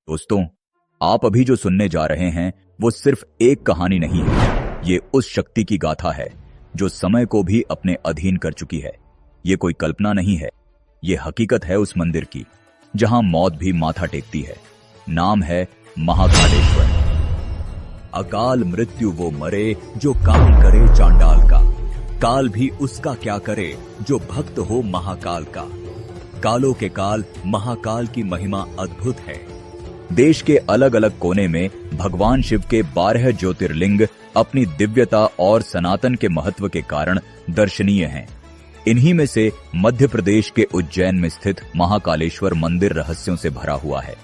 दोस्तों, आप अभी जो सुनने जा रहे हैं वो सिर्फ एक कहानी नहीं है। ये उस शक्ति की गाथा है जो समय को भी अपने अधीन कर चुकी है। ये कोई कल्पना नहीं है, ये हकीकत है उस मंदिर की जहां मौत भी माथा टेकती है। नाम है महाकालेश्वर। अकाल मृत्यु वो मरे जो काम करे चांडाल का, काल भी उसका क्या करे जो भक्त हो महाकाल का। कालों के काल महाकाल की महिमा अद्भुत है। देश के अलग अलग कोने में भगवान शिव के 12 ज्योतिर्लिंग अपनी दिव्यता और सनातन के महत्व के कारण दर्शनीय हैं। इन्हीं में से मध्य प्रदेश के उज्जैन में स्थित महाकालेश्वर मंदिर रहस्यों से भरा हुआ है।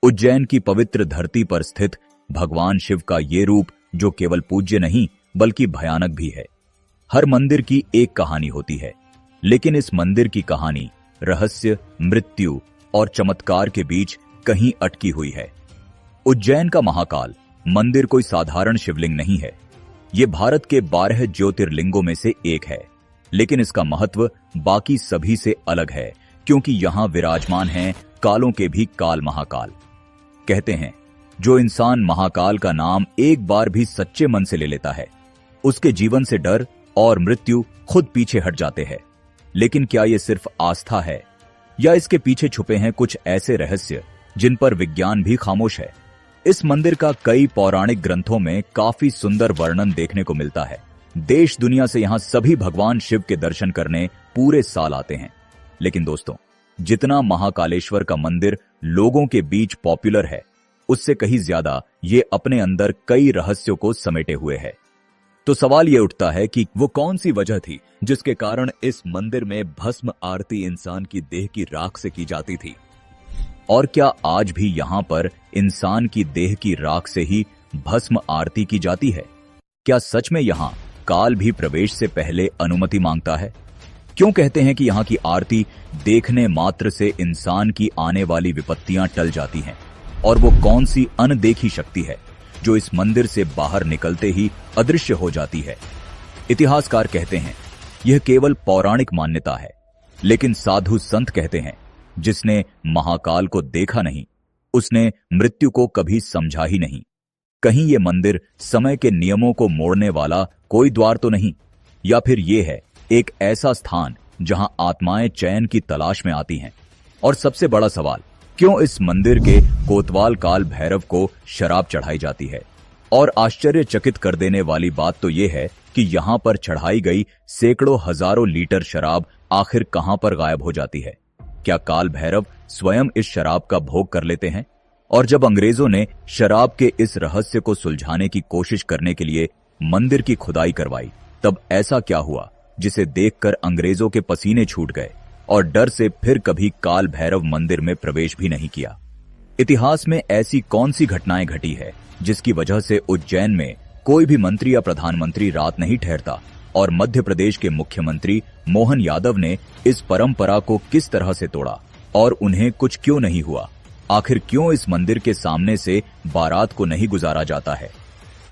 उज्जैन की पवित्र धरती पर स्थित भगवान शिव का ये रूप जो केवल पूज्य नहीं बल्कि भयानक भी है। हर मंदिर की एक कहानी होती है, लेकिन इस मंदिर की कहानी रहस्य, मृत्यु और चमत्कार के बीच कहीं अटकी हुई है। उज्जैन का महाकाल मंदिर कोई साधारण शिवलिंग नहीं है। ये भारत के 12 ज्योतिर्लिंगों में से एक है, लेकिन इसका महत्व बाकी सभी से अलग है क्योंकि यहां विराजमान हैं कालों के भी काल महाकाल। कहते हैं जो इंसान महाकाल का नाम एक बार भी सच्चे मन से ले लेता है, उसके जीवन से डर और मृत्यु खुद पीछे हट जाते हैं। लेकिन क्या यह सिर्फ आस्था है या इसके पीछे छुपे हैं कुछ ऐसे रहस्य जिन पर विज्ञान भी खामोश है? इस मंदिर का कई पौराणिक ग्रंथों में काफी सुंदर वर्णन देखने को मिलता है। देश दुनिया से यहां सभी भगवान शिव के दर्शन करने पूरे साल आते हैं। लेकिन दोस्तों, जितना महाकालेश्वर का मंदिर लोगों के बीच पॉपुलर है, उससे कहीं ज्यादा ये अपने अंदर कई रहस्यों को समेटे हुए है। तो सवाल ये उठता है कि वो कौन सी वजह थी जिसके कारण इस मंदिर में भस्म आरती इंसान की देह की राख से की जाती थी? और क्या आज भी यहां पर इंसान की देह की राख से ही भस्म आरती की जाती है? क्या सच में यहां काल भी प्रवेश से पहले अनुमति मांगता है? क्यों कहते हैं कि यहां की आरती देखने मात्र से इंसान की आने वाली विपत्तियां टल जाती हैं? और वो कौन सी अनदेखी शक्ति है जो इस मंदिर से बाहर निकलते ही अदृश्य हो जाती है? इतिहासकार कहते हैं यह केवल पौराणिक मान्यता है, लेकिन साधु संत कहते हैं जिसने महाकाल को देखा नहीं, उसने मृत्यु को कभी समझा ही नहीं। कहीं ये मंदिर समय के नियमों को मोड़ने वाला कोई द्वार तो नहीं, या फिर ये है एक ऐसा स्थान जहां आत्माएं चैन की तलाश में आती हैं? और सबसे बड़ा सवाल, क्यों इस मंदिर के कोतवाल काल भैरव को शराब चढ़ाई जाती है? और आश्चर्यचकित कर देने वाली बात तो यह है कि यहां पर चढ़ाई गई सैकड़ों हजारों लीटर शराब आखिर कहां पर गायब हो जाती है? क्या काल भैरव स्वयं इस शराब का भोग कर लेते हैं? और जब अंग्रेजों ने शराब के इस रहस्य को सुलझाने की कोशिश करने के लिए मंदिर की खुदाई करवाई, तब ऐसा क्या हुआ जिसे देखकर अंग्रेजों के पसीने छूट गए और डर से फिर कभी काल भैरव मंदिर में प्रवेश भी नहीं किया? इतिहास में ऐसी कौन सी घटनाएं घटी है जिसकी वजह से उज्जैन में कोई भी मंत्री या प्रधानमंत्री रात नहीं ठहरता? और मध्य प्रदेश के मुख्यमंत्री मोहन यादव ने इस परंपरा को किस तरह से तोड़ा और उन्हें कुछ क्यों नहीं हुआ? आखिर क्यों इस मंदिर के सामने से बारात को नहीं गुजारा जाता है?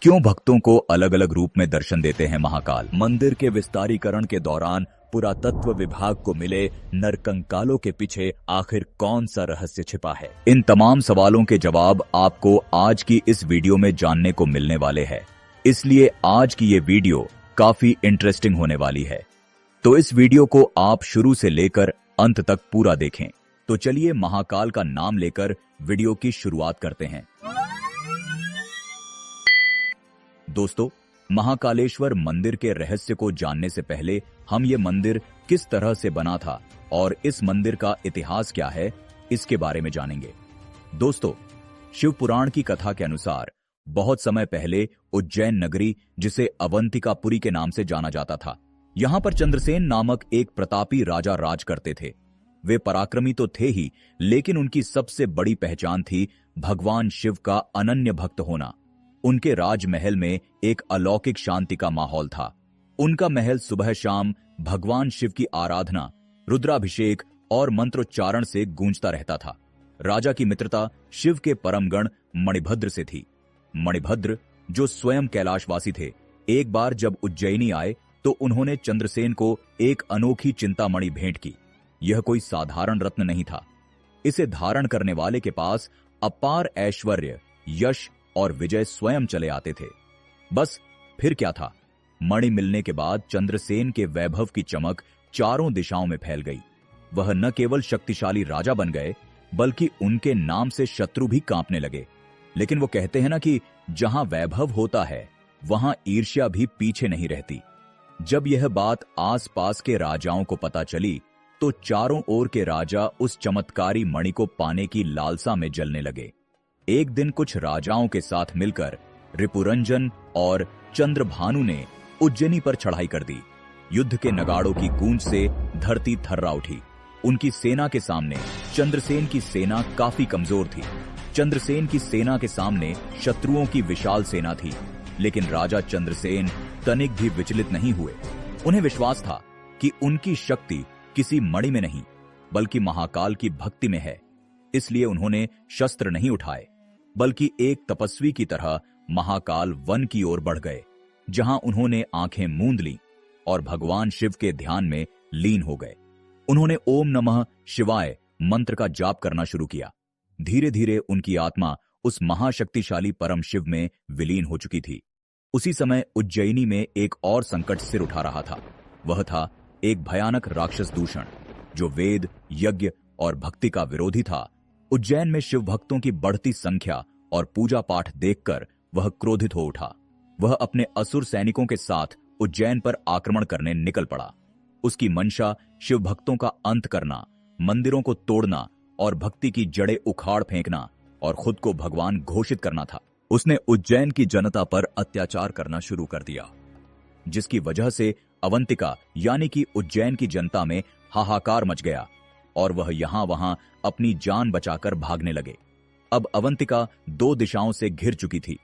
क्यों भक्तों को अलग अलग रूप में दर्शन देते हैं महाकाल? मंदिर के विस्तारीकरण के दौरान पुरातत्व विभाग को मिले नरकंकालों के पीछे आखिर कौन सा रहस्य छिपा है? इन तमाम सवालों के जवाब आपको आज की इस वीडियो में जानने को मिलने वाले हैं। इसलिए आज की ये वीडियो काफी इंटरेस्टिंग होने वाली है, तो इस वीडियो को आप शुरू से लेकर अंत तक पूरा देखें। तो चलिए महाकाल का नाम लेकर वीडियो की शुरुआत करते हैं। दोस्तों, महाकालेश्वर मंदिर के रहस्य को जानने से पहले हम ये मंदिर किस तरह से बना था और इस मंदिर का इतिहास क्या है, इसके बारे में जानेंगे। दोस्तों, शिव पुराण की कथा के अनुसार बहुत समय पहले उज्जैन नगरी, जिसे अवंतिकापुरी के नाम से जाना जाता था, यहां पर चंद्रसेन नामक एक प्रतापी राजा राज करते थे। वे पराक्रमी तो थे ही, लेकिन उनकी सबसे बड़ी पहचान थी भगवान शिव का अनन्य भक्त होना। उनके राजमहल में एक अलौकिक शांति का माहौल था। उनका महल सुबह शाम भगवान शिव की आराधना, रुद्राभिषेक और मंत्रोच्चारण से गूंजता रहता था। राजा की मित्रता शिव के परमगण मणिभद्र से थी। मणिभद्र, जो स्वयं कैलाशवासी थे, एक बार जब उज्जैनी आए तो उन्होंने चंद्रसेन को एक अनोखी चिंतामणि भेंट की। यह कोई साधारण रत्न नहीं था। इसे धारण करने वाले के पास अपार ऐश्वर्य, यश और विजय स्वयं चले आते थे। बस फिर क्या था, मणि मिलने के बाद चंद्रसेन के वैभव की चमक चारों दिशाओं में फैल गई। वह न केवल शक्तिशाली राजा बन गए, बल्कि उनके नाम से शत्रु भी कांपने लगे। लेकिन वो कहते हैं ना कि जहां वैभव होता है वहां ईर्ष्या भी पीछे नहीं रहती। जब यह बात आसपास के राजाओं को पता चली तो चारों ओर के राजा उस चमत्कारी मणि को पाने की लालसा में जलने लगे। एक दिन कुछ राजाओं के साथ मिलकर रिपुरंजन और चंद्रभानु ने उज्जैनी पर चढ़ाई कर दी। युद्ध के नगाड़ों की गूंज से धरती थर्रा उठी। उनकी सेना के सामने चंद्रसेन की सेना काफी कमजोर थी। चंद्रसेन की सेना के सामने शत्रुओं की विशाल सेना थी, लेकिन राजा चंद्रसेन तनिक भी विचलित नहीं हुए। उन्हें विश्वास था कि उनकी शक्ति किसी मणि में नहीं, बल्कि महाकाल की भक्ति में है। इसलिए उन्होंने शस्त्र नहीं उठाए, बल्कि एक तपस्वी की तरह महाकाल वन की ओर बढ़ गए, जहां उन्होंने आंखें मूंद लीं और भगवान शिव के ध्यान में लीन हो गए। उन्होंने ओम नमः शिवाय मंत्र का जाप करना शुरू किया। धीरे धीरे उनकी आत्मा उस महाशक्तिशाली परम शिव में विलीन हो चुकी थी। उसी समय उज्जैनी में एक और संकट सिर उठा रहा था। वह था एक भयानक राक्षस दूषण, जो वेद, यज्ञ और भक्ति का विरोधी था। उज्जैन में शिव भक्तों की बढ़ती संख्या और पूजा पाठ देखकर वह क्रोधित हो उठा। वह अपने असुर सैनिकों के साथ उज्जैन पर आक्रमण करने निकल पड़ा। उसकी मंशा शिव भक्तों का अंत करना, मंदिरों को तोड़ना और भक्ति की जड़ें उखाड़ फेंकना और खुद को भगवान घोषित करना था। उसने उज्जैन की जनता पर अत्याचार करना शुरू कर दिया, जिसकी वजह से अवंतिका यानी कि उज्जैन की जनता में हाहाकार मच गया और वह यहां वहां अपनी जान बचाकर भागने लगे। अब अवंतिका दो दिशाओं से घिर चुकी थी,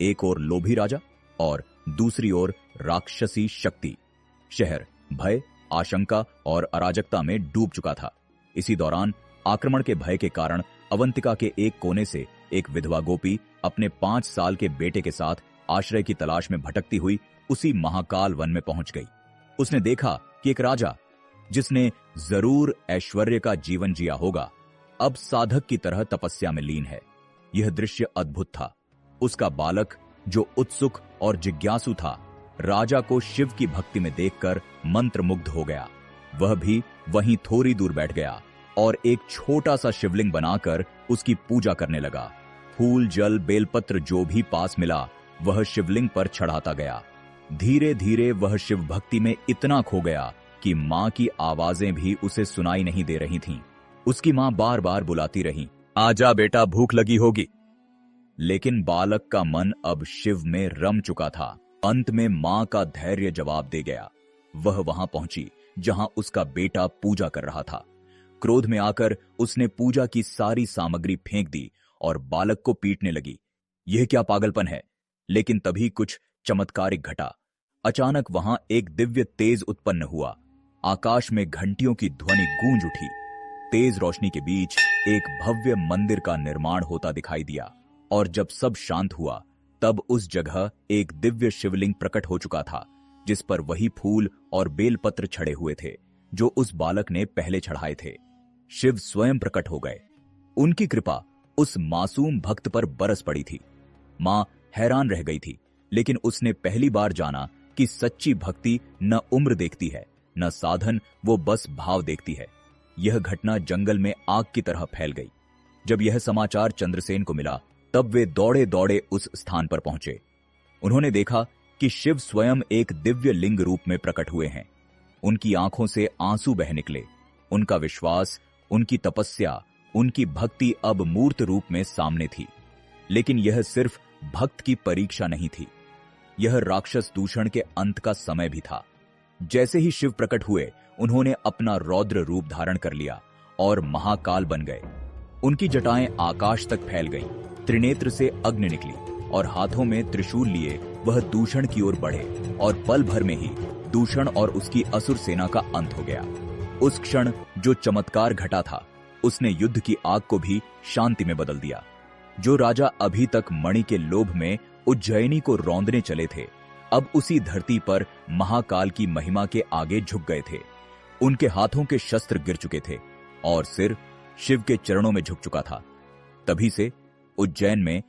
एक ओर लोभी राजा और दूसरी ओर राक्षसी शक्ति। शहर भय, आशंका और अराजकता में डूब चुका था। इसी दौरान आक्रमण के भय के कारण अवंतिका के एक कोने से एक विधवा गोपी अपने 5 साल के बेटे के साथ आश्रय की तलाश में भटकती हुई उसी महाकाल वन में पहुंच गई। उसने देखा कि एक राजा, जिसने जरूर ऐश्वर्य का जीवन जिया होगा, अब साधक की तरह तपस्या में लीन है। यह दृश्य अद्भुत था। उसका बालक, जो उत्सुक और जिज्ञासु था, राजा को शिव की भक्ति में देखकर मंत्रमुग्ध हो गया। वह भी वहीं थोड़ी दूर बैठ गया और एक छोटा सा शिवलिंग बनाकर उसकी पूजा करने लगा। फूल, जल, बेलपत्र जो भी पास मिला वह शिवलिंग पर चढ़ाता गया। धीरे धीरे वह शिव भक्ति में इतना खो गया कि मां की आवाजें भी उसे सुनाई नहीं दे रही थीं। उसकी मां बार बार बुलाती रही, आजा बेटा, भूख लगी होगी। लेकिन बालक का मन अब शिव में रम चुका था। अंत में मां का धैर्य जवाब दे गया। वह वहां पहुंची जहां उसका बेटा पूजा कर रहा था। क्रोध में आकर उसने पूजा की सारी सामग्री फेंक दी और बालक को पीटने लगी। यह क्या पागलपन है। लेकिन तभी कुछ चमत्कारिक घटा। अचानक वहां एक दिव्य तेज उत्पन्न हुआ। आकाश में घंटियों की ध्वनि गूंज उठी। तेज रोशनी के बीच एक भव्य मंदिर का निर्माण होता दिखाई दिया और जब सब शांत हुआ तब उस जगह एक दिव्य शिवलिंग प्रकट हो चुका था, जिस पर वही फूल और बेलपत्र छड़े हुए थे जो उस बालक ने पहले चढ़ाए थे। शिव स्वयं प्रकट हो गए। उनकी कृपा उस मासूम भक्त पर बरस पड़ी थी। मां हैरान रह गई थी, लेकिन उसने पहली बार जाना कि सच्ची भक्ति न उम्र देखती है, न साधन, वो बस भाव देखती है। यह घटना जंगल में आग की तरह फैल गई। जब यह समाचार चंद्रसेन को मिला तब वे दौड़े दौड़े उस स्थान पर पहुंचे। उन्होंने देखा कि शिव स्वयं एक दिव्य लिंग रूप में प्रकट हुए हैं। उनकी आंखों से आंसू बह निकले। उनका विश्वास, उनकी तपस्या, उनकी भक्ति अब मूर्त रूप में सामने थी। लेकिन यह सिर्फ भक्त की परीक्षा नहीं थी, यह राक्षस दूषण के अंत का समय भी था। जैसे ही शिव प्रकट हुए उन्होंने अपना रौद्र रूप धारण कर लिया और महाकाल बन गए। उनकी जटाएं आकाश तक फैल गईं, त्रिनेत्र से अग्नि निकली और हाथों में त्रिशूल लिए वह दूषण की ओर बढ़े और पल भर में ही दूषण और उसकी असुर सेना का अंत हो गया। उस क्षण जो चमत्कार घटा था उसने युद्ध की आग को भी शांति में बदल दिया। जो राजा अभी तक मणि के लोभ में उज्जैनी को रौंदने चले थे, अब उसी धरती पर महाकाल की महिमा के आगे झुक गए थे। उनके हाथों के शस्त्र गिर चुके थे और सिर शिव के चरणों में झुक चुका था। तभी से उज्जैन में